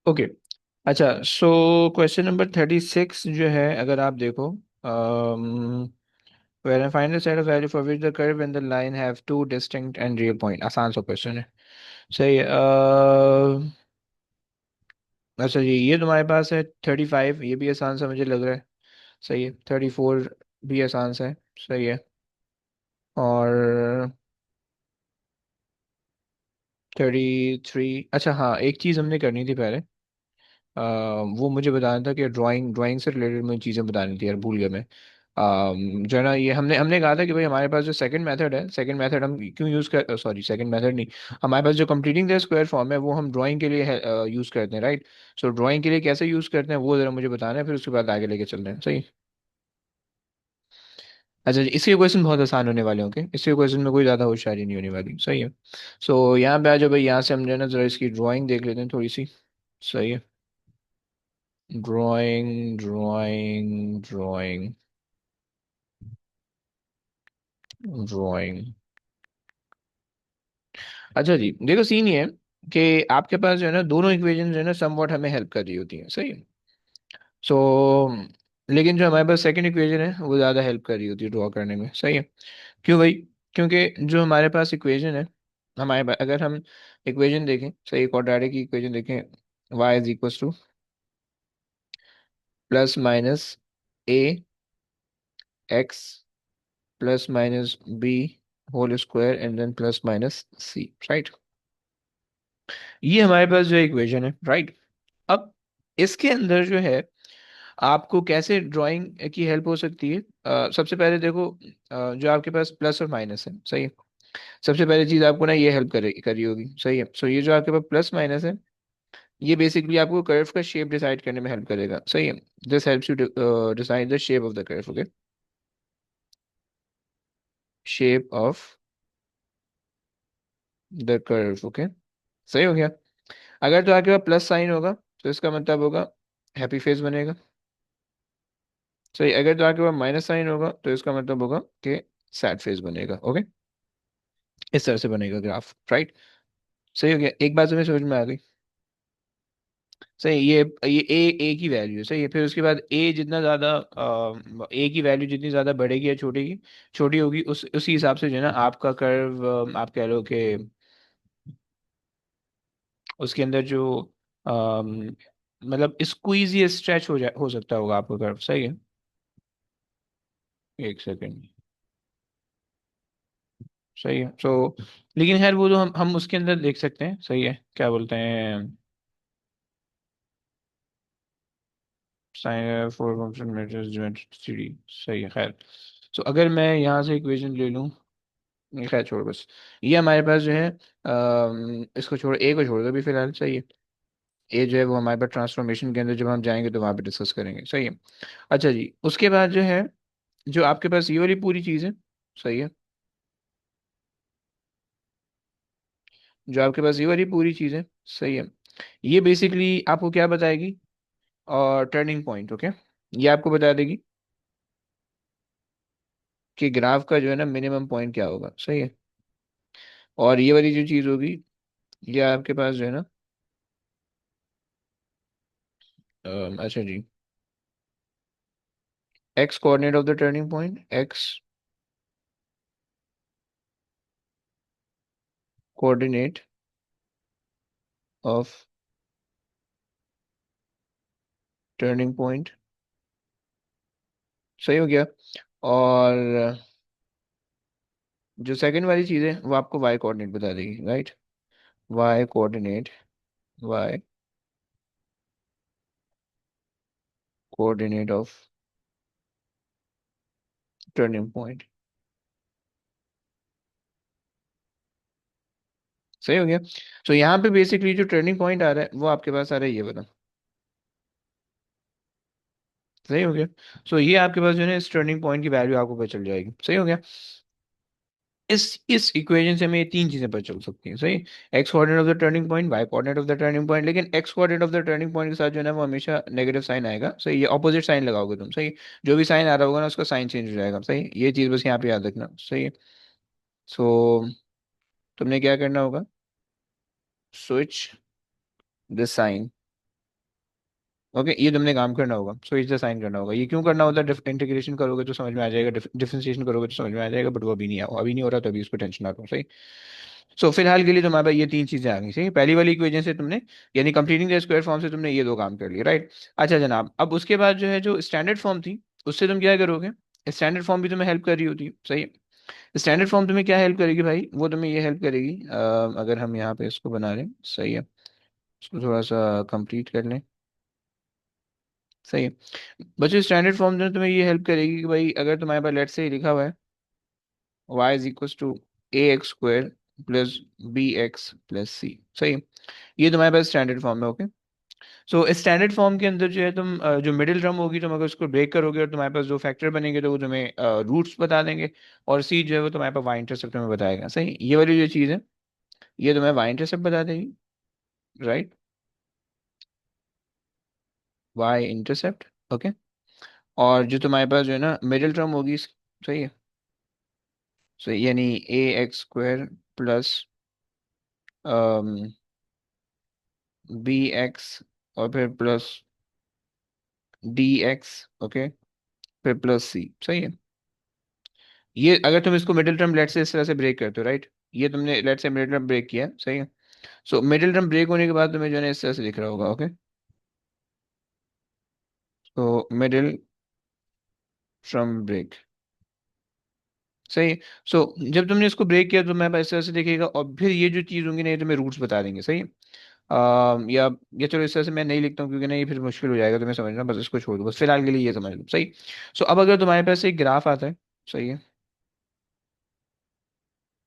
Okay. अच्छा, so question number 36 जो है, अगर आप देखो, where I find the set of value for which the curve and the line have two distinct and real point। आसान सा क्वेश्चन है। सही है। अच्छा जी, ये तुम्हारे पास है 35, ये भी आसान सा मुझे लग रहा है। सही है। 34 भी आसान सा है। सही है। और 33। अच्छा हाँ, एक चीज़ हमने करनी थी पहले। वो मुझे बताना था कि ड्राइंग ड्राइंग से रिलेटेड मुझे चीज़ें बतानी थी यार, भूल गया मैं। जो है ना, ये हमने हमने कहा था कि भाई हमारे पास जो सेकंड मेथड है, सेकंड मेथड हम क्यों यूज़ कर, सॉरी सेकंड मेथड नहीं, हमारे पास जो कंप्लीटिंग द स्क्वायर फॉर्म है वो हम ड्राइंग के लिए यूज़ करते हैं, राइट। सो ड्राइंग के लिए कैसे यूज़ करते हैं वो ज़रा मुझे बताना है, फिर उसके बाद आगे लेके चलते हैं। सही। अच्छा जी, इसके क्वेश्चन बहुत आसान होने वाले होंगे, इसके क्वेश्चन में कोई ज़्यादा होशियारी नहीं होने वाली। सही है। सो यहाँ पे आ जाओ भाई, यहाँ से हम जो है ना ज़रा इसकी ड्राइंग देख लेते हैं थोड़ी सी। सही है। Drawing drawing drawing drawing. अच्छा जी, देखो सीन ये है कि आपके पास जो है ना दोनों इक्वेशन जो है ना समवॉट हमें हेल्प कर रही होती हैं। सही है। सो लेकिन जो हमारे पास सेकंड इक्वेशन है वो ज़्यादा हेल्प कर रही होती है ड्रॉ करने में। सही है। क्यों भाई? क्योंकि जो हमारे पास इक्वेशन है, हमारे पास अगर हम इक्वेशन देखें, सही, क्वाड्रेटिक की इक्वेशन देखें, y is equal to plus minus a x plus minus b whole square and then plus minus c, right. ये हमारे पास जो इक्वेशन है, राइट। अब इसके अंदर जो है, आपको कैसे ड्राइंग की हेल्प हो सकती है? सबसे पहले देखो, जो आपके पास प्लस और माइनस है, सही है। सबसे पहले चीज आपको ना ये हेल्प करे करी होगी। सही है। सो ये जो आपके पास प्लस माइनस है, ये बेसिकली आपको कर्व का शेप डिसाइड करने में हेल्प करेगा। सही है। This helps you decide the shape of the curve. Okay. Shape of the curve. Okay. सही हो गया। अगर तो आपके पास प्लस साइन होगा तो इसका मतलब होगा हैप्पी फेस बनेगा। सही। अगर तो आपके पास माइनस साइन होगा तो इसका मतलब होगा कि सैड फेस बनेगा। ओके। इस तरह से बनेगा ग्राफ, राइट। सही हो गया। एक बात तुम्हें समझ में आ गई? सही। ये ए की वैल्यू है। सही है। फिर उसके बाद ए जितना ज़्यादा, ए की वैल्यू जितनी ज़्यादा बढ़ेगी या छोटी होगी, उसी हिसाब से जो है ना आपका कर्व, आप कह लो कि उसके अंदर जो मतलब स्क्वीज या स्ट्रेच हो सकता होगा आपका कर्व। सही है। एक सेकेंड। सही है। लेकिन खैर वो तो हम उसके अंदर देख सकते हैं। सही है। क्या बोलते हैं, sine four function matrix geometry. सही है। खैर, अगर मैं यहाँ से इक्वेशन ले लूँ, नहीं खैर छोड़ बस। ये हमारे पास जो है, इसको छोड़, ए को छोड़ दो भी फिलहाल। सही है। ए जो है वो हमारे पास ट्रांसफॉर्मेशन के अंदर जब हम जाएंगे तो वहाँ पे डिस्कस करेंगे। सही है। अच्छा जी, उसके बाद जो है, जो आपके पास ये वाली पूरी चीज़ है, सही है, जो आपके पास ये वाली पूरी चीज़ है, सही है, ये बेसिकली आपको क्या बताएगी? और टर्निंग पॉइंट। ओके। ये आपको बता देगी कि ग्राफ का जो है ना मिनिमम पॉइंट क्या होगा। सही है। और ये वाली जो चीज़ होगी, ये आपके पास जो है ना, अच्छा जी, X coordinate of the turning point, X coordinate of turning point. सही हो गया। और जो सेकंड वाली चीज़ है वो आपको वाई कोऑर्डिनेट बता देगी, right. Y coordinate, y coordinate of turning point. सही हो गया। यहाँ पे बेसिकली जो टर्निंग पॉइंट आ रहा है वो आपके पास आ रहा है, ये वाला। सही हो गया। ये आपके पास जो है ना इस टर्निंग पॉइंट की वैल्यू आपको पता चल जाएगी। सही हो गया। इस इक्वेशन से हमें ये तीन चीजें पता चल सकती हैं। सही। X coordinate of the turning point, Y coordinate of the turning point, लेकिन X coordinate of the turning point के साथ जो है ना वो हमेशा नेगेटिव साइन आएगा। सही। ये ऑपोजिट साइन लगाओगे तुम। सही। जो भी साइन आ रहा होगा ना उसका साइन चेंज हो जाएगा। सही। ये चीज बस यहाँ पे याद रखना। सही है। सो तुमने क्या करना होगा? स्विच द साइन ओके, ये तुमने काम करना होगा, सो इसे साइन करना होगा। ये क्यों करना होता है, इंटीग्रेशन करोगे तो समझ में आ जाएगा, डिफरेंशिएशन करोगे तो समझ में आ जाएगा, बट वो अभी नहीं आया, अभी नहीं हो रहा, तो अभी इसको टेंशन ना लो, सही। सो फिलहाल के लिए तुम्हारे पास ये तीन चीजें आ गई, सही। पहली वाली इक्वेशन से तुमने, यानी कंप्लीटिंग द स्क्वायर फॉर्म से तुमने ये दो काम कर लिए, राइट। अच्छा जनाब, अब उसके बाद जो है, जो स्टैंडर्ड फॉर्म थी, उससे तुम क्या करोगे। स्टैंडर्ड फॉर्म भी तुम्हें हेल्प कर रही होती है, सही। स्टैंडर्ड फॉर्म तुम्हें क्या हेल्प करेगी भाई, वो तुम्हें ये हेल्प करेगी, अगर हम यहाँ पे इसको बना लें, सही है, इसको थोड़ा सा कंप्लीट कर लें, सही है। बच्चों स्टैंडर्ड फॉर्म जो है तुम्हें ये हेल्प करेगी कि भाई अगर तुम्हारे पास लेट से लिखा हुआ है y is equal to a x square plus b x plus c, सही है। ये तुम्हारे पास स्टैंडर्ड फॉर्म है, ओके। सो स्टैंडर्ड फॉर्म के अंदर जो है तुम जो मिडिल टर्म होगी, तुम अगर उसको ब्रेक करोगे और तुम्हारे पास जो फैक्टर बनेंगे तो वो तुम्हें रूट्स बता देंगे, और सी जो है वो तुम्हारे पास वाई इंटरसेप्ट में बताएगा, सही। ये वाली जो चीज़ है ये तुम्हें वाई इंटरसेप्ट बता देगी, राइट, वाई इंटरसेप्ट, ओके। और जो तुम्हारे पास जो है ना मिडिल टर्म होगी, सही है, सो यानी a x square plus b x, और फिर प्लस डी एक्स, ओके, फिर प्लस सी, सही है। ये अगर तुम इसको मिडिल टर्म लेट से इस तरह से ब्रेक करते हो, राइट, ये तुमने लेट से मिडिल टर्म ब्रेक किया है, सही है। सो मिडिल टर्म ब्रेक होने के बाद तुम्हें जो है ना इस तरह से दिख रहा होगा, ओके। तो मिडिल टर्म ब्रेक, सही है। सो जब तुमने इसको ब्रेक किया तो मैं इस तरह से दिखेगा, और फिर ये जो चीज़ होंगी ना ये तुम्हें रूट्स बता देंगे, सही है। या चलो इस तरह से मैं नहीं लिखता हूँ क्योंकि ना ये फिर मुश्किल हो जाएगा तुम्हें समझना, बस इसको छोड़ दो, बस फिलहाल के लिए ये समझ लो, सही। सो अब अगर तुम्हारे पास एक ग्राफ आता है, सही है,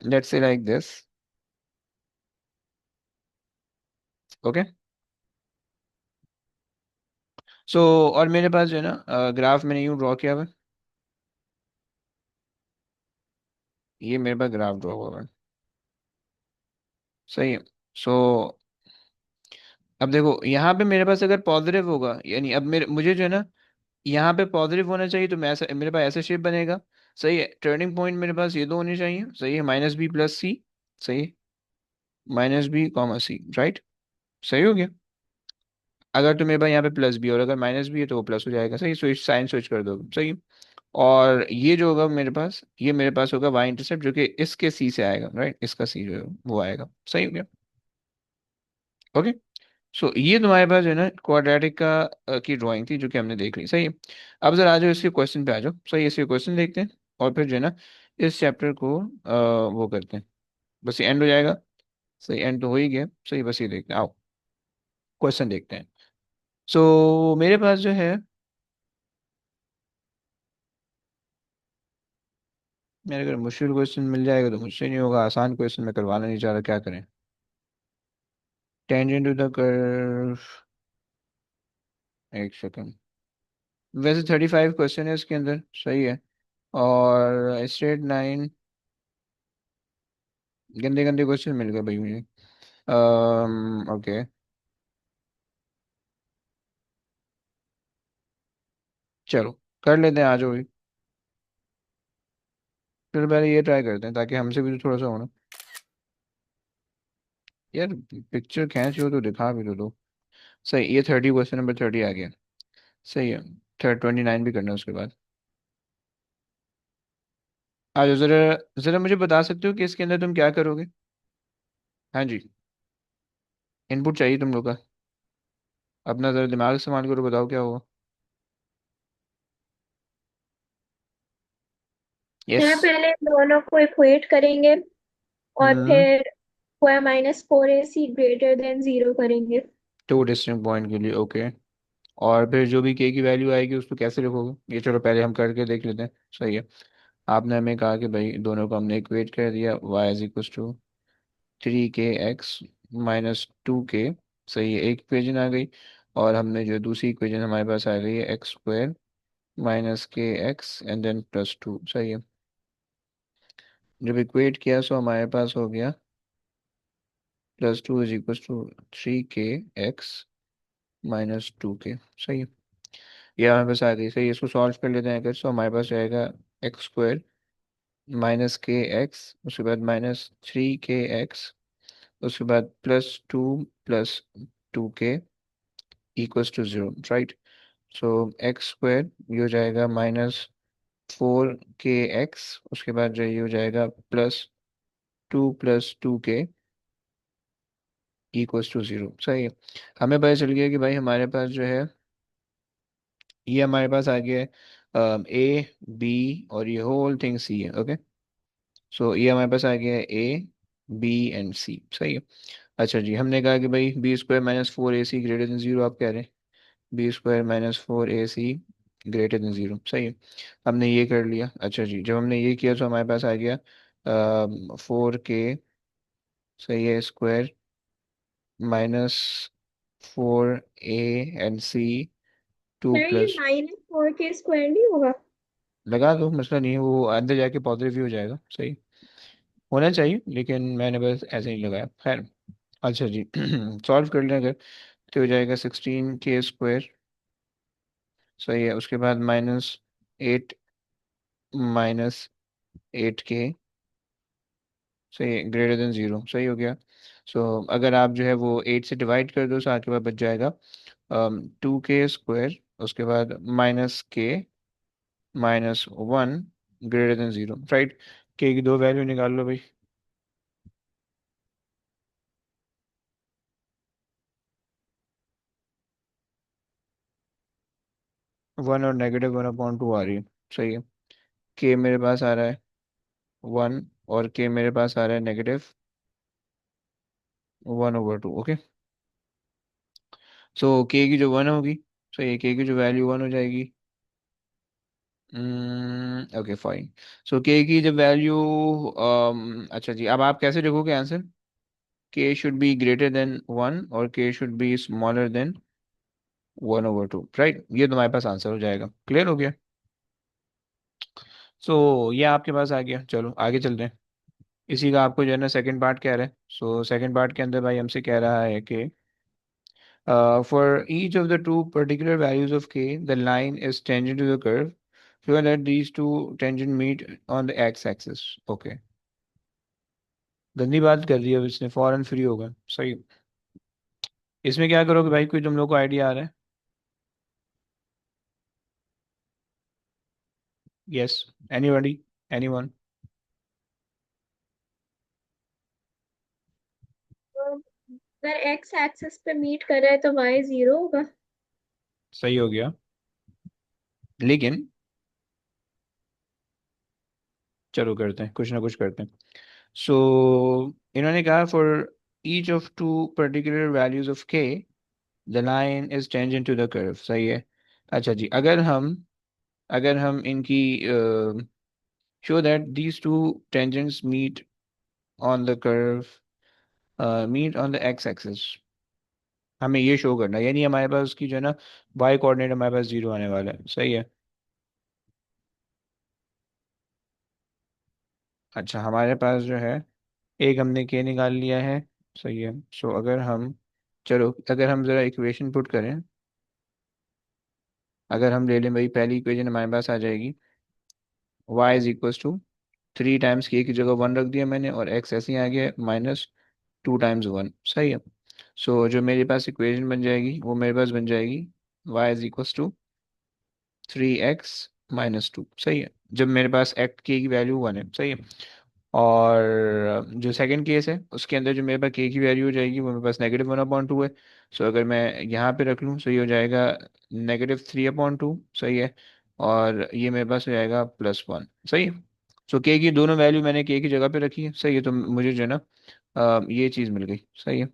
let's say like this, okay. सो और मेरे पास जो है ना ग्राफ मैंने यूँ ड्रॉ किया हुआ है, ये मेरे पास ग्राफ ड्रॉ हुआ है, सही है। सो अब देखो यहाँ पे मेरे पास अगर पॉजिटिव होगा, यानी अब मेरे मुझे जो है ना यहाँ पे पॉजिटिव होना चाहिए, तो मैं ऐसा, मेरे पास ऐसा शेप बनेगा, सही है। टर्निंग पॉइंट मेरे पास ये दो होने चाहिए, सही है, माइनस बी प्लस सी, सही है, माइनस बी कॉमा सी, राइट, सही हो गया। अगर तो मेरे पास यहाँ पे प्लस बी और अगर माइनस बी है तो वो प्लस हो जाएगा, सही, स्विच साइन स्विच कर दो, सही। और ये जो होगा मेरे पास, ये मेरे पास होगा वाई इंटरसेप्ट जो कि इसके सी से आएगा, राइट, इसका सी जो है वो आएगा, सही हो गया, ओके। सो ये तुम्हारे पास जो है ना क्वाड्रेटिक का की ड्राइंग थी जो कि हमने देख ली, सही है। अब जरा आ जाओ इसके क्वेश्चन पे आ जाओ, सही, इसके क्वेश्चन देखते हैं, और फिर जो है ना इस चैप्टर को वो करते हैं, बस ये एंड हो जाएगा, सही, एंड तो हो ही गया, सही, बस ये देखते हैं, आओ क्वेश्चन देखते हैं। सो मेरे पास जो है, मेरे अगर मुश्किल क्वेश्चन मिल जाएगा तो मुझसे नहीं होगा, आसान क्वेश्चन मैं करवाना नहीं चाह रहा, क्या करें। टेंजेंट टू द कर्व, एक सेकंड, वैसे 35 क्वेश्चन है इसके अंदर, सही है। और स्ट्रेट लाइन, गंदे गंदे क्वेश्चन मिल गए भाई मुझे। ओके, चलो कर लेते हैं, आ जाओ भी। फिर पहले ये ट्राई करते हैं ताकि हमसे भी तो थोड़ा सा होना, यार पिक्चर खींच हो तो दिखा भी तो दो। सही, ये 30, क्वेश्चन नंबर 30 आ गया, सही है। 29 भी करना है उसके बाद। आ जाओ जरा, जरा मुझे बता सकते हो कि इसके अंदर तुम क्या करोगे। हाँ जी, इनपुट चाहिए तुम लोग का, अपना जरा दिमाग इस्तेमाल करो, बताओ क्या हुआ। यस। यहाँ पहले दोनों को इक्वेट करेंगे और हम्म। फिर स्क्वायर माइनस फोर ए सी ग्रेटर देन जीरो करेंगे। टू डिस्टिंक्ट पॉइंट के लिए, ओके। और फिर जो भी के की वैल्यू आएगी उसको कैसे लिखोगे, ये चलो पहले हम करके देख लेते हैं, सही है। आपने हमें कहा कि भाई दोनों को हमने इक्वेट कर दिया, y is equal to 3 k x minus 2 k, सही है, एक इक्वेशन आ गई। और हमने जो दूसरी इक्वेशन हमारे पास आ गई है एक्स स्क्वायर माइनस के एक्स एंड देन +2, सही है। जब इक्वेट किया सो हमारे पास हो गया +2 is equal to 3 k x minus 2 k, सही है। ये हमारे पास आ गई, सही है। इसको सॉल्व कर लेते हैं अगर, सो हमारे पास जाएगा एक्स स्क्वायर माइनस के एक्स, उसके बाद -3 k x, उसके बाद +2 +2 k, इक्वल्स टू जीरो, राइट। सो एक्स स्क्वायर ये हो जाएगा -4 k x, उसके बाद जो ये हो जाएगा +2 + 2 k इक्वल्स टू जीरो, सही है। हमें पता चल गया कि भाई हमारे पास जो है, ये हमारे पास आ गया है A B और ये होल थिंग C है, ओके। सो ये हमारे पास आ गया है A B and C, सही है। अच्छा जी, हमने कहा कि भाई B² - 4AC greater than zero, आप कह रहे हैं B² - 4AC greater than zero, सही है। हमने ये कर लिया। अच्छा जी, जब हमने ये किया तो हमारे पास आ गया 4 k, सही है, square -4A and C, to नहीं, ये प्लस -4 के स्क्वायर नहीं होगा? लगा दो, मसला नहीं है, वो अंदर जाके पॉजिटिव ही हो जाएगा, सही होना चाहिए, लेकिन मैंने बस ऐसे ही लगाया, खैर। अच्छा जी सॉल्व कर लें अगर, तो हो जाएगा 16 k² सही है, उसके बाद -8 -8 k, सही है, ग्रेटर देन जीरो, सही हो गया। सो अगर आप जो है वो 8 से डिवाइड कर दो, तो आपके पास बच जाएगा 2 k², उसके बाद -k - 1 greater than zero, right. के की दो वैल्यू निकाल लो भाई। 1 और -1/2 आ रही है, सही है। के मेरे पास आ रहा है 1, और के मेरे पास आ रहा है -1/2, ओके। सो के की जो 1 होगी, सही है, के की जो वैल्यू 1 हो जाएगी। Okay fine. सो के की जब वैल्यू, अच्छा जी, अब आप कैसे देखोगे आंसर? के शुड बी ग्रेटर देन 1 और के should be smaller than 1/2, right. ये तो हमारे पास आंसर हो जाएगा, क्लियर हो गया। सो ये आपके पास आ गया, चलो आगे चलते हैं। इसी का आपको जो है ना सेकंड पार्ट कह रहा है। सो सेकंड पार्ट के अंदर भाई हमसे कह रहा है कि for each of the two particular values of k, the line is tangent to the curve. Show that these two tangent meet on the x-axis. Okay. गंदी बात कर दी, अब इसने फौरन फ्री होगा, सही। इसमें क्या करोगे भाई, कोई तुम लोग को आइडिया आ रहा है? Yes, anybody, anyone? तो अगर एक्स एक्सिस पे मीट कर रहा है तो वाई 0 होगा। सही हो गया, लेकिन चलो करते हैं, कुछ ना कुछ करते हैं। सो इन्होंने कहा for each of two particular values of k, the line is tangent to the curve, सही है। अच्छा जी, अगर हम इनकी show that these two tangents on the curve meet on the x-axis, हमें ये शो करना है, यानी हमारे पास की जो है ना y कोऑर्डिनेट हमारे पास जीरो आने वाला है, सही है। अच्छा, हमारे पास जो है एक हमने k निकाल लिया है, सही है। सो अगर हम जरा इक्वेशन पुट करें, अगर हम ले लें भाई, पहली इक्वेशन हमारे पास आ जाएगी y = 3 टाइम्स के की जगह 1 रख दिया मैंने, और x ऐसे ही आ गया -2 टाइम्स 1, सही है। सो जो मेरे पास इक्वेशन बन जाएगी वो मेरे पास बन जाएगी y = 3x - 2, सही है, जब मेरे पास एक्ट के की वैल्यू 1 है, सही है। और जो सेकंड केस है उसके अंदर जो मेरे पास के की वैल्यू हो जाएगी वो मेरे पास -1/2 है। सो अगर मैं यहाँ पे रख लूँ, सो ये हो जाएगा -3/2, सही है। और ये मेरे पास हो जाएगा +1, सही है। सो के की दोनों वैल्यू मैंने के की जगह पे रखी है, सही है, तो मुझे जो है ना ये चीज़ मिल गई, सही है।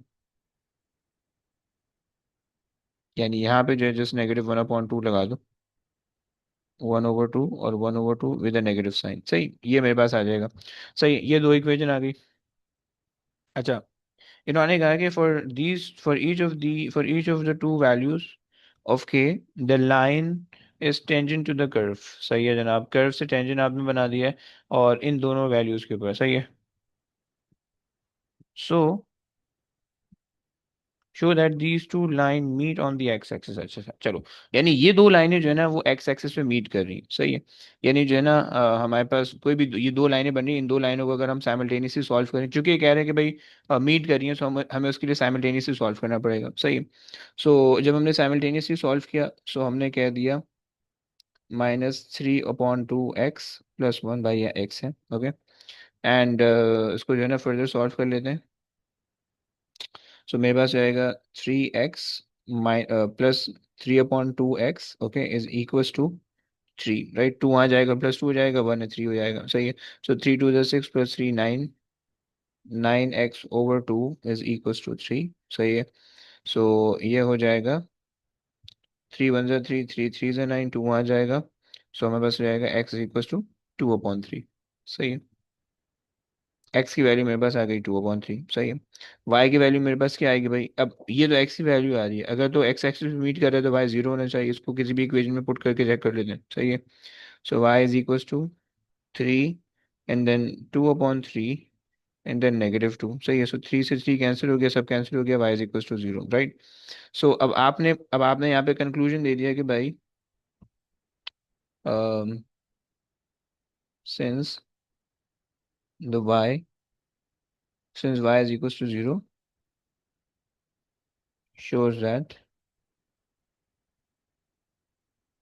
यानी यहाँ पे जो है जस्ट -1/2 लगा दो, 1/2 और 1/2 विद अ नेगेटिव साइन, सही, ये मेरे पास आ जाएगा। सही, ये दो इक्वेशन आ गई। अच्छा, इन्होंने कहा कि for each of the two values of k, the line is tangent to the curve, सही है जनाब, कर्व से टेंजेंट आपने बना दिया है, और इन दोनों वैल्यूज के ऊपर, सही है। So show that these two line meet on the x axis. अच्छा अच्छा, चलो। यानी ये दो लाइनें जो है ना वो एक्स एक्सिस पे मीट कर रही हैं, सही है। यानी जो है ना हमारे पास कोई भी ये दो लाइनें बन रही हैं, इन दो लाइनों को अगर हम साइमल्टेनियसली सॉल्व करें, चूंकि ये कह रहे हैं कि भाई मीट कर रही है, सो हमें उसके लिए साइमल्टेनियसली सॉल्व करना पड़ेगा, सही है। सो जब हमने साइमल्टेनियसली सॉल्व किया, सो हमने कह दिया -3/2x+1 एक्स है, ओके। एंड इसको जो है ना फर्दर सॉल्व कर लेते हैं। सो मेरे पास आएगा 3x +3/2x, okay, is equals to 3, right. 2 आ जाएगा, +2 हो जाएगा, 1 है, 3 हो जाएगा, सही है। सो 3 2 6 +3 9, 9x/2 इज इक्वल्स टू 3, सही है। सो ये हो जाएगा 3 1 3, 3 3 9, 2 आ जाएगा। सो हमें बस रहेगा x इक्वल्स टू 2/3, सही है। एक्स की वैल्यू मेरे पास आ गई 2/3, सही है। वाई की वैल्यू मेरे पास क्या आएगी भाई, अब ये तो एक्स की वैल्यू आ रही है, अगर तो एक्स एक्सिस मीट कर रहा है तो वाई जीरो होना चाहिए, इसको किसी भी इक्वेशन में पुट करके चेक कर लेते हैं, सही है। So y is equals to 3 and then 2/3 and then -2, सही है। सो 3 से 3 कैंसिल हो गया, सब कैंसिल हो गया, y is equals to 0, right. So अब आपने यहाँ पे कंक्लूजन दे दिया कि भाई since the y since y is equals to 0 shows that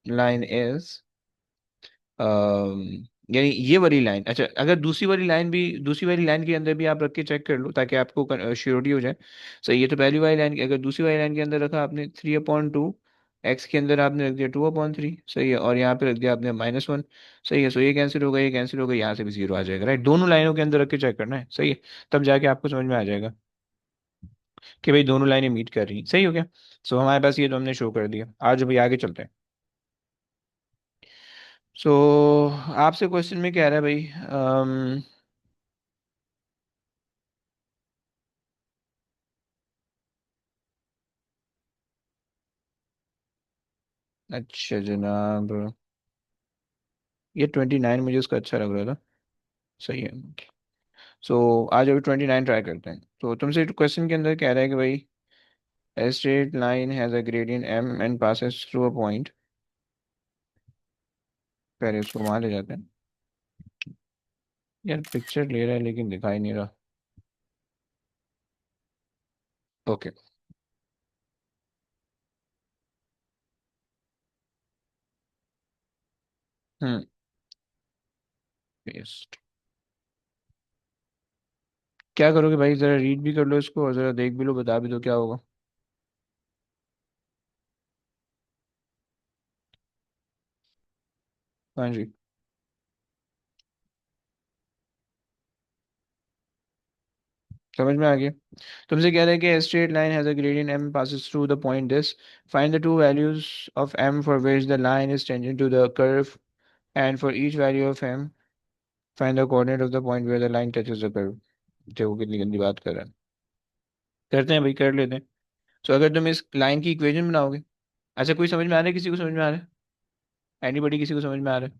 line is यानी ये वाली लाइन, अच्छा, अगर दूसरी वाली लाइन के अंदर भी आप रख के चेक कर लो ताकि आपको श्योरिटी हो जाए। सही, ये तो पहली वाली लाइन की, अगर दूसरी वाली लाइन के अंदर रखा आपने 3/2, एक्स के अंदर आपने रख दिया 2/3, सही है, और यहाँ पे रख दिया आपने -1, सही है। सो ये कैंसिल होगा, ये कैंसिल होगा, यहाँ से भी जीरो आ जाएगा, राइट। दोनों लाइनों के अंदर रख के चेक करना है, सही है। तब जाके आपको समझ में आ जाएगा कि भाई दोनों लाइनें मीट कर रही हैं, सही हो गया। सो हमारे पास ये तो हमने शो कर दिया, आज भाई आगे चलते हैं। सो आपसे क्वेश्चन में क्या रहा है भाई, अच्छा जनाब, ये 29 मुझे उसका अच्छा लग रहा था, सही है। सो आज अभी 29 ट्राई करते हैं। तो तुमसे क्वेश्चन के अंदर कह रहा है कि भाई a straight line has a gradient m and passes through a point। पहले उसको वहां ले जाते हैं। यार पिक्चर ले रहा है लेकिन दिखाई नहीं रहा। ओके। हम्म। पेस्ट। क्या करोगे भाई, जरा रीड भी कर लो इसको और जरा देख भी लो, बता भी दो क्या होगा। हाँ जी। समझ में आ गया। तुमसे कह रहा है कि a straight line has a gradient m passes through the point this, find the two values of m for which the line is tangent to the curve, and for each value of m find the coordinate of the point where the line touches the curve। देखो कितनी गंदी बात कर रहा है। करते हैं भाई, कर लेते हैं। तो अगर तुम इस लाइन की इक्वेशन बनाओगे, अच्छा कोई समझ में आ रहा है, किसी को समझ में आ रहा है, एनीबडी, किसी को समझ में आ रहा है?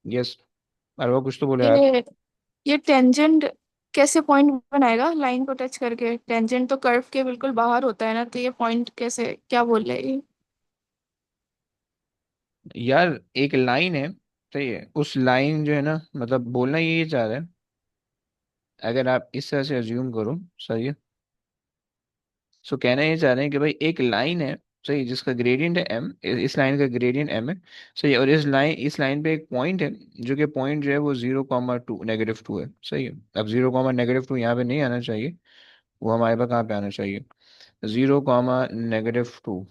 यस, अरे वो कुछ तो बोले यार। ये ये टेंजेंट कैसे पॉइंट बनाएगा लाइन को टच करके? टेंजेंट तो कर्व के बिल्कुल बाहर होता है ना, तो ये पॉइंट कैसे, क्या बोल रहे हैं ये? यार एक लाइन है, सही है, उस लाइन जो है ना, मतलब बोलना ये चाह रहा है, अगर आप इस तरह से अज्यूम करो, सही है। सो कहना ये चाह रहे हैं कि भाई एक लाइन है, सही, जिसका ग्रेडियंट है m, इस लाइन का ग्रेडियंट m है, सही है, और इस लाइन पे एक पॉइंट है, जो कि पॉइंट जो है वो 0,2 -2 है, सही है। अब 0,-2 यहाँ पे नहीं आना चाहिए, वो हमारे पास कहाँ पे आना चाहिए, 0,-2,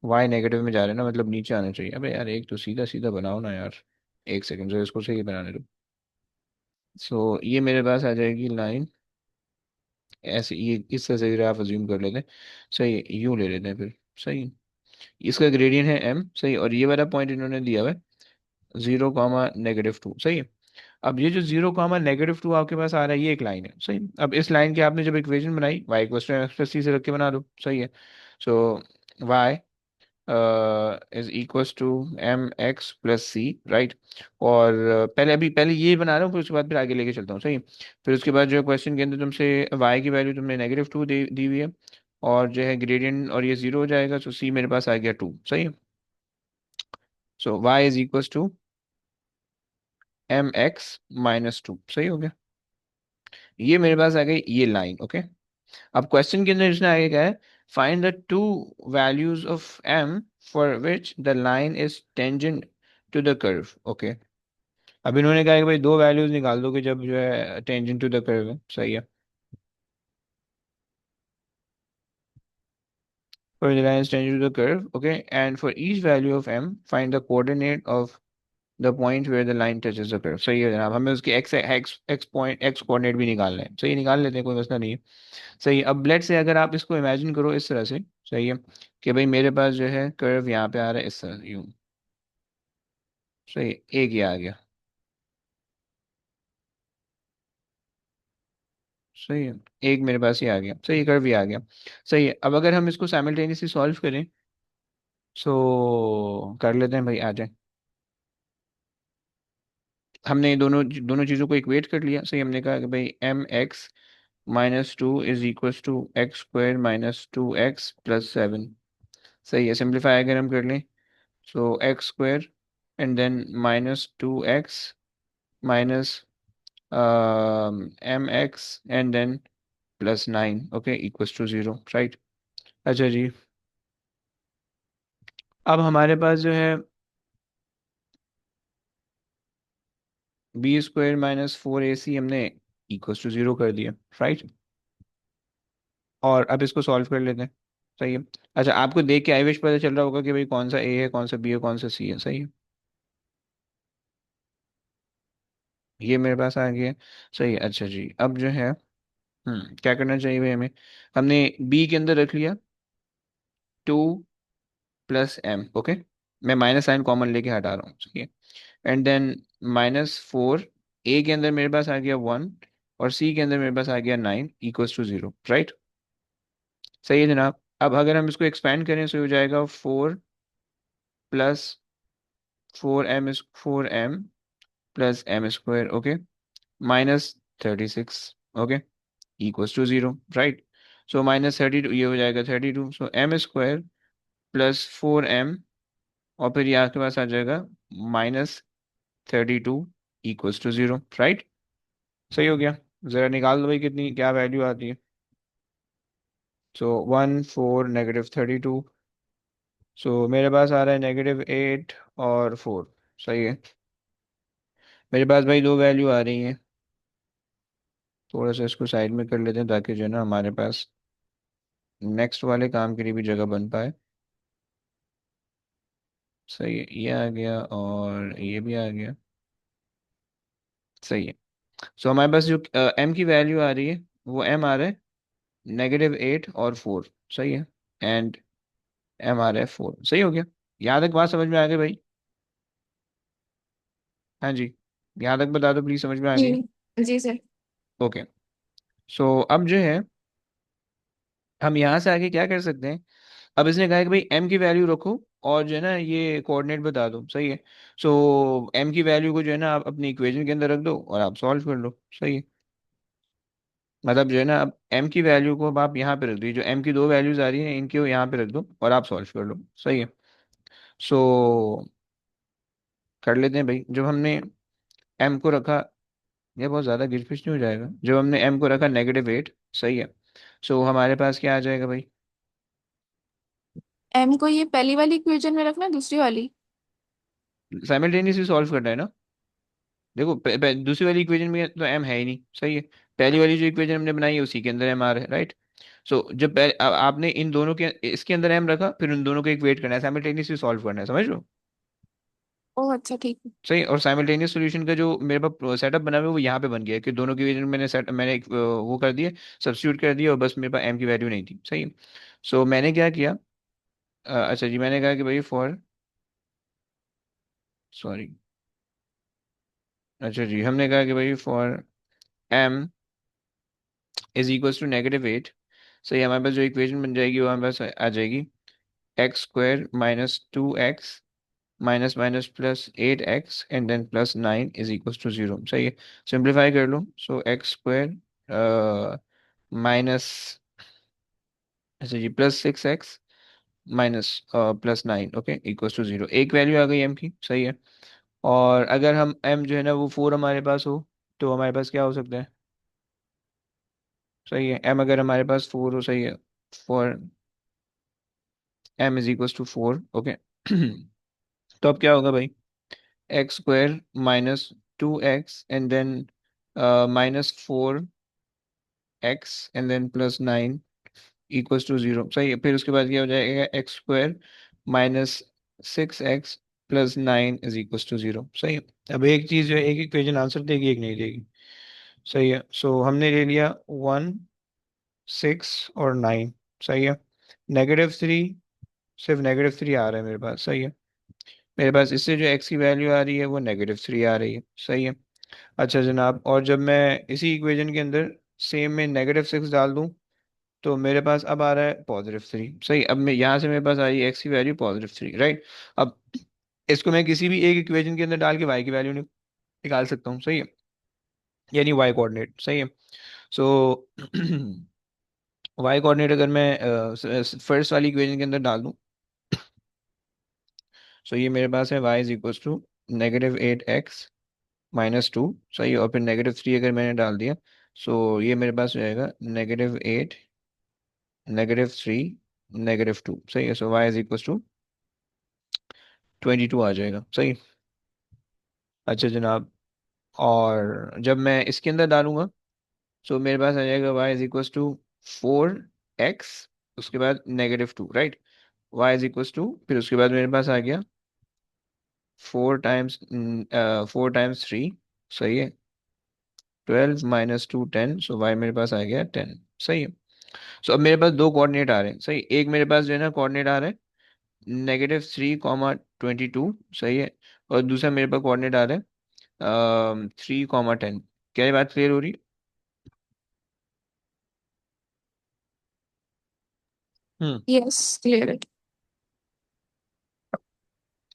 y नेगेटिव में जा रहे हैं ना, मतलब नीचे आना चाहिए। अबे यार एक तो सीधा सीधा बनाओ ना यार, एक सेकंड से इसको सही बनाने दो। सो ये मेरे पास आ जाएगी लाइन ऐसे, ये इस तरह से आप अज्यूम कर लेते हैं, सही है, यूं ले लेते हैं फिर, सही है। इसका ग्रेडियंट है m, सही, और ये वाला पॉइंट इन्होंने दिया हुआ है 0,-2, सही है। अब ये जो 0,-2 आपके पास आ रहा है, ये एक लाइन है, सही। अब इस लाइन की आपने जब इक्वेशन बनाई y = mx + c से रख के बना दो, सही है। So y is equals to m x plus c, right. और पहले ये बना रहा हूँ, फिर उसके बाद फिर आगे लेके चलता हूँ, सही। फिर उसके बाद जो क्वेश्चन के अंदर तुमसे y की वैल्यू तुमने -2 दी हुई है, और जो है ग्रेडियंट और ये 0 हो जाएगा, सो c मेरे पास आ गया 2, सही है। So y is equals to mx-2, सही हो गया। ये मेरे पास आ गई ये लाइन, ओके। अब क्वेश्चन के अंदर इसने आगे क्या है, find the two values of m for which the line is tangent to the curve, okay. अब इन्होंने कहा कि भाई दो वैल्यूज निकाल दो कि जब जो है टेंजेंट टू द कर्व है, सही है। For the line is tangent to the curve, okay, and for each value of m, find the coordinate of the point where the line touches the curve। सही है जनाब, हमें उसकी x coordinate भी निकालना है, सही, निकाल लेते हैं, कोई मसला नहीं है। सही है। अब लेट से अगर आप इसको इमेजिन करो इस तरह से, सही है, कि भाई मेरे पास जो है कर्व यहाँ पे आ रहा है इस तरह यूं, सही है, एक ये आ गया, सही है, एक मेरे पास ये आ गया, सही है, कर्व ये आ गया, सही है। अब अगर हम इसको साइमल्टेनियसली सॉल्व करें, सो कर लेते हैं भाई, आ जाए। हमने दोनों दोनों चीज़ों को इक्वेट कर लिया, सही। हमने कहा कि भाई mx-2 is equals to x² - 2x + 7, सही है। सिंप्लीफाई अगर हम कर लें, so x² and then -2x minus mx and then +9, okay, equals to 0, right. अच्छा जी, अब हमारे पास जो है b² - 4ac हमने इक्वल्स टू 0 कर दिया, राइट। और अब इसको सॉल्व कर लेते हैं, सही है। अच्छा, आपको देख के आई विश पता चल रहा होगा कि भाई कौन सा ए है, कौन सा बी है, कौन सा सी है, सही है। ये मेरे पास आ गया है, सही है। अच्छा जी, अब जो है क्या करना चाहिए भाई हमें, हमने बी के अंदर रख लिया 2 + m, ओके। मैं माइनस साइन कॉमन लेके हटा रहा हूँ, सही है। एंड देन -4, ए के अंदर मेरे पास आ गया 1, और सी के अंदर मेरे पास आ गया 9 इक्वल्स टू 0, राइट। सही है जनाब। अब अगर हम इसको एक्सपेंड करें तो हो जाएगा 4 + 4m okay, -36, okay, equals to 0, right. So -32, ये हो जाएगा 32, सो m² + 4m, और फिर ये आपके पास आ जाएगा -32 इक्वल्स टू 0, राइट। सही हो गया। ज़रा निकाल दो भाई कितनी क्या वैल्यू आती है। सो 1 4 -32, सो मेरे पास आ रहा है -8 और 4, सही है। मेरे पास भाई दो वैल्यू आ रही हैं, थोड़ा सा इसको साइड में कर लेते हैं ताकि जो है ना हमारे पास नेक्स्ट वाले काम के लिए भी जगह बन पाए। सही है, ये आ गया और ये भी आ गया, सही है। सो हमारे पास जो m की वैल्यू आ रही है, वो m आ रहा है -8 और 4, सही है। एंड m आ रहा है 4, सही हो गया। यहाँ तक बात समझ में आ गई भाई? हाँ जी, यहाँ तक बता दो प्लीज, समझ में आ गई? जी जी सर। ओके। सो अब जो है हम यहाँ से आगे क्या कर सकते हैं, अब इसने कहा है कि भाई m की वैल्यू रखो और जो है ना ये कोऑर्डिनेट बता दो, सही है। सो m की वैल्यू को जो है ना आप अपनी इक्वेशन के अंदर रख दो और आप सॉल्व कर लो, सही है। मतलब जो है ना अब m की वैल्यू को अब आप यहाँ पे रख दो, जो m की दो वैल्यूज आ रही हैं इनके यहाँ पे रख दो और आप सॉल्व कर लो, सही है। सो कर लेते हैं भाई, जब हमने m को रखा, ये बहुत ज़्यादा गिरफिश नहीं हो जाएगा, जब हमने m को रखा -8, सही है। सो हमारे पास क्या आ जाएगा भाई, एम को ये पहली वाली इक्वेशन में रखना, दूसरी वाली। साइमल्टेनियसली सॉल्व करना है ना। देखो दूसरी वाली इक्वेशन में तो m है ही नहीं, सही है। पहली वाली जो इक्वेशन हमने बनाई है उसी के अंदर m आ रहा है, राइट। सो जब आपने इन दोनों के इसके अंदर m रखा, फिर उन दोनों को इक्वेट करना है, साइमल्टेनियसली सॉल्व करना है, समझ लो। ओह अच्छा ठीक है। सही। और साइमल्टेनियस सॉल्यूशन का जो मेरे पास सेटअप बना हुआ है वो यहाँ पे बन गया है कि दोनों की वैल्यू मैंने वो कर दिए, सब्स्टिट्यूट कर दिया, और बस मेरे पास m की वैल्यू नहीं थी, सही। सो मैंने क्या किया, अच्छा जी, मैंने कहा कि भाई फॉर, सॉरी, अच्छा जी, हमने कहा कि भाई for m is equals to -8, सही। हमारे पास जो इक्वेशन बन जाएगी वो हमारे पास आ जाएगी x square minus 2x minus minus plus 8x and then plus 9 is equal to 0। सही है, सिंप्लीफाई कर लो। सो एक्स स्क्वायर माइनस, अच्छा जी, plus 6x minus plus 9, okay, equal to 0। एक वैल्यू आ गई m की, सही है। और अगर हम m जो है ना वो 4 हमारे पास हो, तो हमारे पास क्या हो सकता है? सही है, m अगर हमारे पास 4 हो, सही है, for m is equal to 4, okay. तो अब क्या होगा भाई? X square minus 2x and then minus 4x and then plus 9 equals to 0। सही है, फिर उसके बाद क्या हो जाएगा? X square minus 6x plus 9 is equals to 0। सही है। अब एक चीज जो है, एक इक्वेशन आंसर देगी, एक नहीं देगी। सही है, सो हमने ले लिया 1, 6 और 9। सही है, -3, सिर्फ -3 आ रहा है मेरे पास। सही है, मेरे पास इससे जो x की वैल्यू आ रही है वो -3 आ रही है। सही है। अच्छा जनाब, और जब मैं इसी इक्वेशन के अंदर सेम में -6 डाल दूं, तो मेरे पास अब आ रहा है +3। सही, अब मैं यहाँ से मेरे पास आ रही है x की वैल्यू +3, राइट। अब इसको मैं किसी भी एक इक्वेशन के अंदर डाल के y की वैल्यू निकाल सकता हूँ। सही है, यानी y कोऑर्डिनेट। सही है। सो y कोऑर्डिनेट अगर मैं फर्स्ट वाली इक्वेशन के अंदर डाल दूँ, सो ये मेरे पास है y is equal to -8x minus 2। सही है, और फिर -3 अगर मैंने डाल दिया, सो ये मेरे पास हो जाएगा -8, -3, -2। सही है, so y is equal to 22 आ जाएगा। सही। अच्छा जनाब, और जब मैं इसके अंदर डालूंगा, सो मेरे पास आ जाएगा y is equal to 4x, उसके बाद -2, right. y is equal to, फिर उसके बाद मेरे पास आ गया 4 टाइम्स 3। सही है, 12 माइनस 2 10, सो y मेरे पास आ गया 10। सही है। सो अब मेरे पास दो कोऑर्डिनेट आ रहे हैं। सही, एक मेरे पास जो है ना कोऑर्डिनेट आ रहा है -3, 22। सही है, और दूसरा मेरे पास कोऑर्डिनेट आ रहा है 3, 10। क्या ये बात क्लियर हो रही है? हम्म। यस, क्लियर है।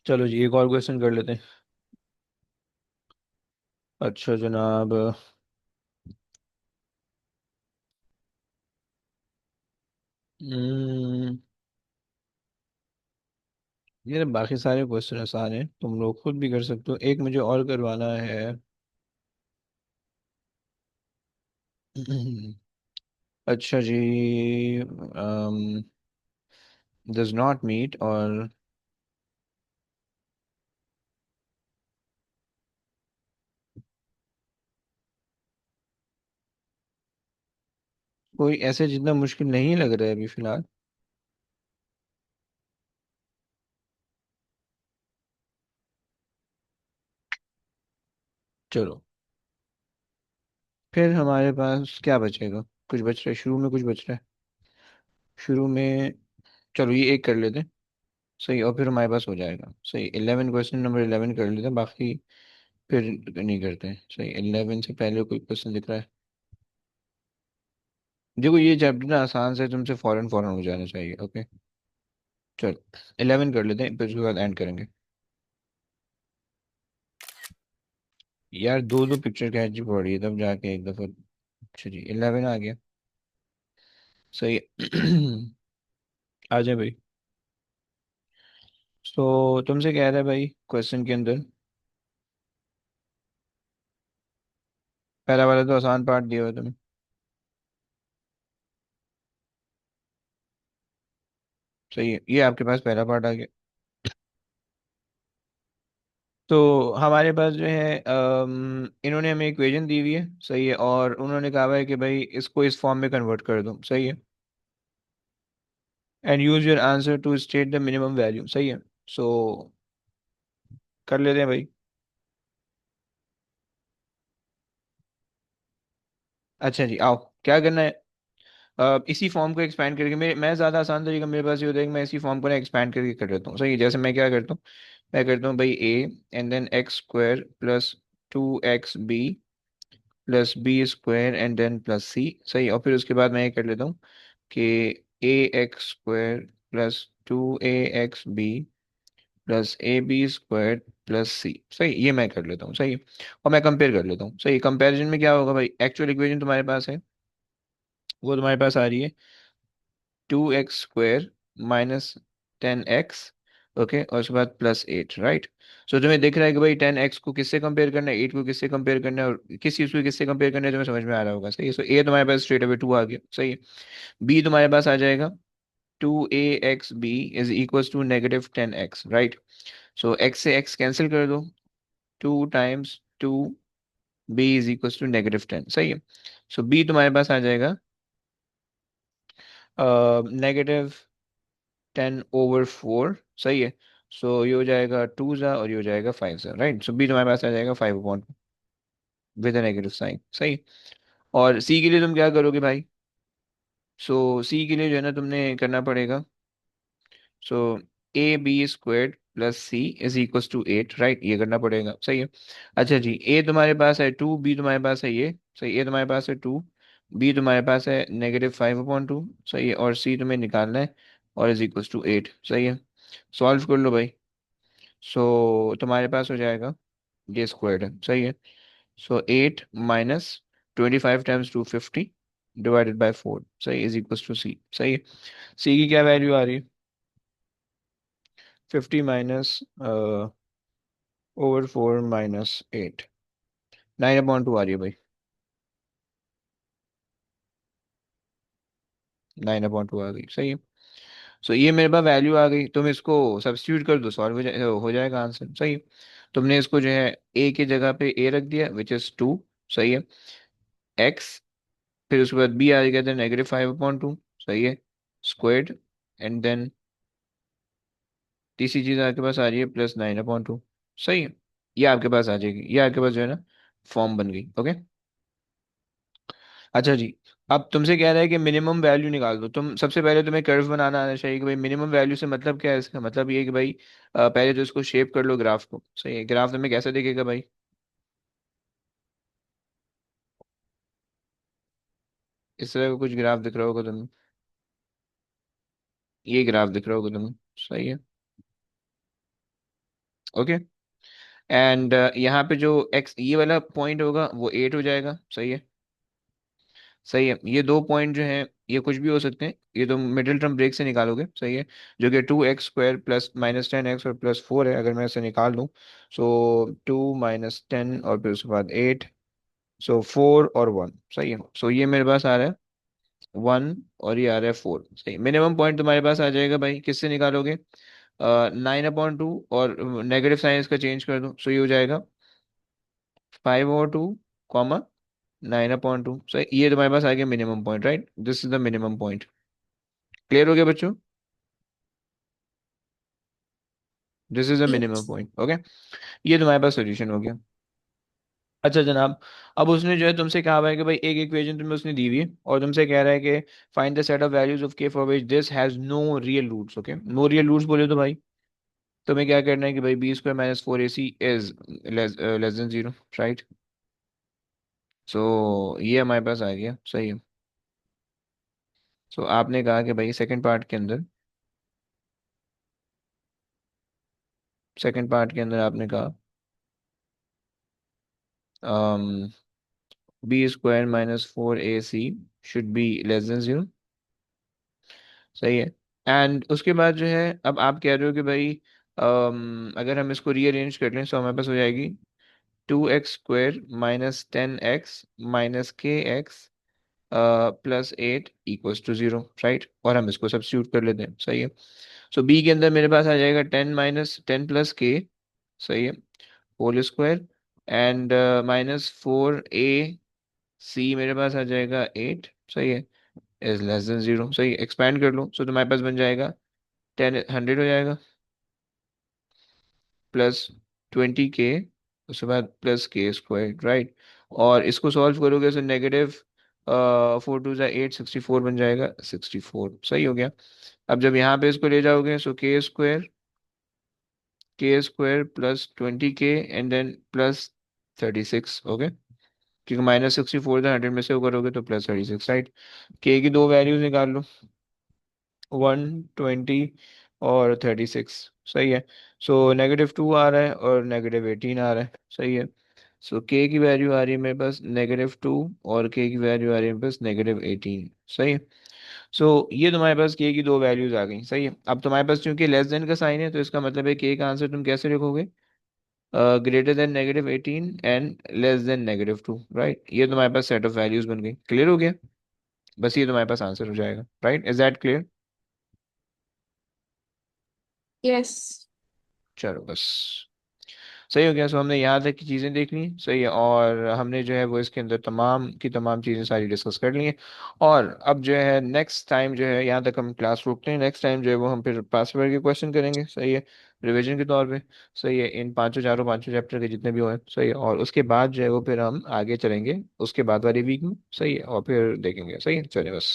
चलो जी, एक और क्वेश्चन कर लेते हैं। अच्छा जनाब, हम्म, ये बाकी सारे क्वेश्चन आसान हैं, तुम लोग खुद भी कर सकते हो। एक मुझे और करवाना है। अच्छा जी, डज नॉट मीट, और कोई ऐसे जितना मुश्किल नहीं लग रहा है अभी फिलहाल। चलो, फिर हमारे पास क्या बचेगा? कुछ बच रहा है शुरू में, कुछ बच रहा है शुरू में। चलो ये एक कर लेते हैं। सही, और फिर हमारे पास हो जाएगा। सही, 11, क्वेश्चन नंबर 11 कर लेते हैं, बाकी फिर नहीं करते हैं। सही, 11 से पहले कोई क्वेश्चन दिख रहा है? देखो ये चैप्टर ना आसान से तुमसे फौरन फौरन हो जाना चाहिए, ओके। चलो 11 कर लेते हैं, फिर उसके बाद एंड करेंगे। यार दो दो पिक्चर कैची पड़ी है तब जाके एक दफा। अच्छा जी, 11 आ गया। सही है। आ जाए भाई। तो तुमसे कह रहा है भाई क्वेश्चन के अंदर, पहला वाला तो आसान पार्ट दिया हुआ है तुम्हें। सही है, ये आपके पास पहला पार्ट आ गया। तो हमारे पास जो है इन्होंने हमें इक्वेशन दी हुई है। सही है, और उन्होंने कहा हुआ है कि भाई इसको इस फॉर्म में कन्वर्ट कर दो। सही है, and use your answer to state the minimum value. सही है, सो कर लेते हैं भाई। अच्छा जी, आओ, क्या करना है? इसी फॉर्म को एक्सपैंड करके मैं ज़्यादा आसान तरीका मेरे पास ये होता है कि मैं इसी फॉर्म को ना एक्सपैंड करके कर देता हूँ। सही है, जैसे मैं क्या करता हूँ, मैं करता हूँ भाई a and then x square plus 2xb plus b square and then plus c। सही, और फिर उसके बाद मैं ये कर लेता हूँ कि a x square plus 2axb plus ab² plus c. सही, ये मैं कर लेता हूँ। सही, और मैं कंपेयर कर लेता हूँ। सही, कंपैरिजन में क्या होगा भाई, एक्चुअल इक्वेशन तुम्हारे पास है, वो तुम्हारे पास आ रही है 2x² माइनस 10x, ओके, और उसके बाद प्लस 8, राइट। सो तुम्हें दिख रहा है कि भाई 10x को किससे कंपेयर करना है, 8 को किससे कंपेयर करना है, और किस चीज़ को किससे कंपेयर करना है, तुम्हें समझ में आ रहा होगा। सही है, सो ए तुम्हारे पास स्ट्रेट अवे 2 आ गया। सही है, बी तुम्हारे पास आ जाएगा 2axb is equal to -10x, right. So x से x कैंसिल कर दो, 2 times 2 b is equal to -10। सही है, सो b तुम्हारे पास आ जाएगा -10/4। सही है, सो ये हो जाएगा 2 ज़ा, और ये हो जाएगा 5 ज़ा, राइट। सो b तुम्हारे पास आ जाएगा 5 विद नेगेटिव साइन। सही, और c के लिए तुम क्या करोगे भाई, सो c के लिए जो है ना तुमने करना पड़ेगा, so ab² plus c is equal to 8, right, ये करना पड़ेगा। सही है, अच्छा जी, a तुम्हारे पास है 2, b तुम्हारे पास है ये। सही, a तुम्हारे पास है 2, b तुम्हारे पास है -5/2। सही है, और c तुम्हें निकालना है, और इज इक्वल टू 8। सही है, सॉल्व कर लो भाई। सो तुम्हारे पास हो जाएगा, ये स्क्वायर्ड है। सही है, सो 8 माइनस 25 टाइम्स 250 डिवाइडेड बाई 4, सही, इज इक्वल टू सी। सही है, सी की क्या वैल्यू आ रही है, 50 माइनस ओवर 4 माइनस 8, 9/2 आ रही है भाई, 9/2 आ गई। सही है, सो ये मेरे पास वैल्यू आ गई, तुम इसको सब्स्टिट्यूट कर दो, सॉल्व हो जाएगा आंसर। सही है, तुमने इसको जो है ए की जगह पे ए रख दिया विच इज 2। सही है, एक्स, फिर उसके बाद बी आ गया था -5/2। सही है, स्क्वायर्ड, एंड देन तीसरी चीज आपके पास आ रही है +9/2। सही है, ये आपके पास आ जाएगी, ये आपके पास जो है ना फॉर्म बन गई। ओके, अच्छा जी, अब तुमसे कह रहा है कि मिनिमम वैल्यू निकाल दो। तुम सबसे पहले तुम्हें कर्व बनाना आना चाहिए कि भाई मिनिमम वैल्यू से मतलब क्या है, इसका मतलब ये है कि भाई पहले तो इसको शेप कर लो ग्राफ को। सही है, ग्राफ तुम्हें कैसा दिखेगा भाई, इस तरह का कुछ ग्राफ दिख रहा होगा तुम्हें, ये ग्राफ दिख रहा होगा तुम्हें। सही है, ओके, एंड यहाँ पे जो एक्स ये वाला पॉइंट होगा वो 8 हो जाएगा। सही है, सही है, ये दो पॉइंट जो हैं ये कुछ भी हो सकते हैं, ये तो मिडिल टर्म ब्रेक से निकालोगे। सही है, जो कि 2x² प्लस -10x और +4 है, अगर मैं इसे निकाल लूँ, सो 2 - 10 और फिर उसके बाद 8, सो 4 और 1। सही है, सो ये मेरे पास आ रहा है 1, और ये आ रहा है 4। सही, मिनिमम पॉइंट तुम्हारे पास आ जाएगा भाई, किससे निकालोगे, 9/2, और नेगेटिव साइन इसका चेंज कर दो, सो ये हो जाएगा 5/2, 9/2। सही, ये तुम्हारे पास आ गया minimum point, right, this is the minimum point. Clear हो गया बच्चों, this is the minimum yes. Point. Okay, ये तुम्हारे पास सोल्यूशन हो गया। अच्छा जनाब, अब उसने जो है तुमसे कहा हुआ है कि भाई एक इक्वेशन तुम्हें उसने दी हुई है, और तुमसे कह रहा है कि find the set of values of k for which this has no real roots. Okay, no real roots बोले तो भाई तुम्हें क्या करना है कि भाई b² - 4ac is less than 0, right. So ये हमारे पास आ गया। सही है, सो आपने कहा कि भाई सेकंड पार्ट के अंदर आपने कहा b² - 4ac should be less than 0। सही है, एंड उसके बाद जो है अब आप कह रहे हो कि भाई अगर हम इसको रीअरेंज कर लें तो हमारे पास हो जाएगी 2x² - 10x -kx +8 = 0, राइट, और हम इसको सब्स्टिट्यूट कर लेते हैं। सही है, सो b के अंदर मेरे पास आ जाएगा 10 - 10 + k। सही है, होल स्क्वायर, एंड -4ac मेरे पास आ जाएगा 8। सही है, इज लेस देन 0। सही, एक्सपैंड कर लो, सो तुम्हारे पास बन जाएगा 100 हो जाएगा, +20k, उसके बाद +k², राइट, और इसको सॉल्व करोगे तो -4 × 2 = 8, 64 बन जाएगा, 64। सही हो गया, अब जब यहाँ पे इसको ले जाओगे सो k² +20k and then +36। Okay, क्योंकि -64 था, 100 में से वो करोगे तो +36, राइट। के की दो वैल्यूज निकाल लो, 120 और 36। सही है। सो -2 आ रहा है और -18 आ रहा है। सही है। सो के की वैल्यू आ रही है मेरे पास -2 और के की वैल्यू आ रही है मेरे पास -18। सही है। सो ये तुम्हारे पास के की दो वैल्यूज आ गई। सही है। अब तुम्हारे पास चूंकि लेस देन का साइन है तो इसका मतलब है के का आंसर तुम कैसे लिखोगे? Greater than -18 and less than -2, right? ये तुम्हारे पास सेट ऑफ वैल्यूज बन गई। क्लियर हो गया? बस ये तुम्हारे पास आंसर हो जाएगा। Right? Is that clear? Yes. चलो बस। सही हो गया। सो हमने यहाँ तक की चीज़ें देख ली। सही है। और हमने जो है वो इसके अंदर तमाम की तमाम चीज़ें सारी डिस्कस कर ली हैं। और अब जो है नेक्स्ट टाइम जो है यहाँ तक हम क्लास रोकते हैं। नेक्स्ट टाइम जो है वो हम फिर पास पेपर के क्वेश्चन करेंगे। सही है। रिवीजन के तौर पे। सही है। इन पांचों चैप्टर के जितने भी हुए। सही है। और उसके बाद जो है वो फिर हम आगे चलेंगे उसके बाद वाली वीक में। सही है। और फिर देखेंगे। सही है। चलिए बस।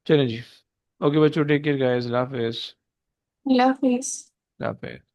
चलें जी। ओके बच्चों, टेक केयर गाइस। अल्लाह हाफिज़। अल्लाह हाफिज। अल्लाह हाफिज़।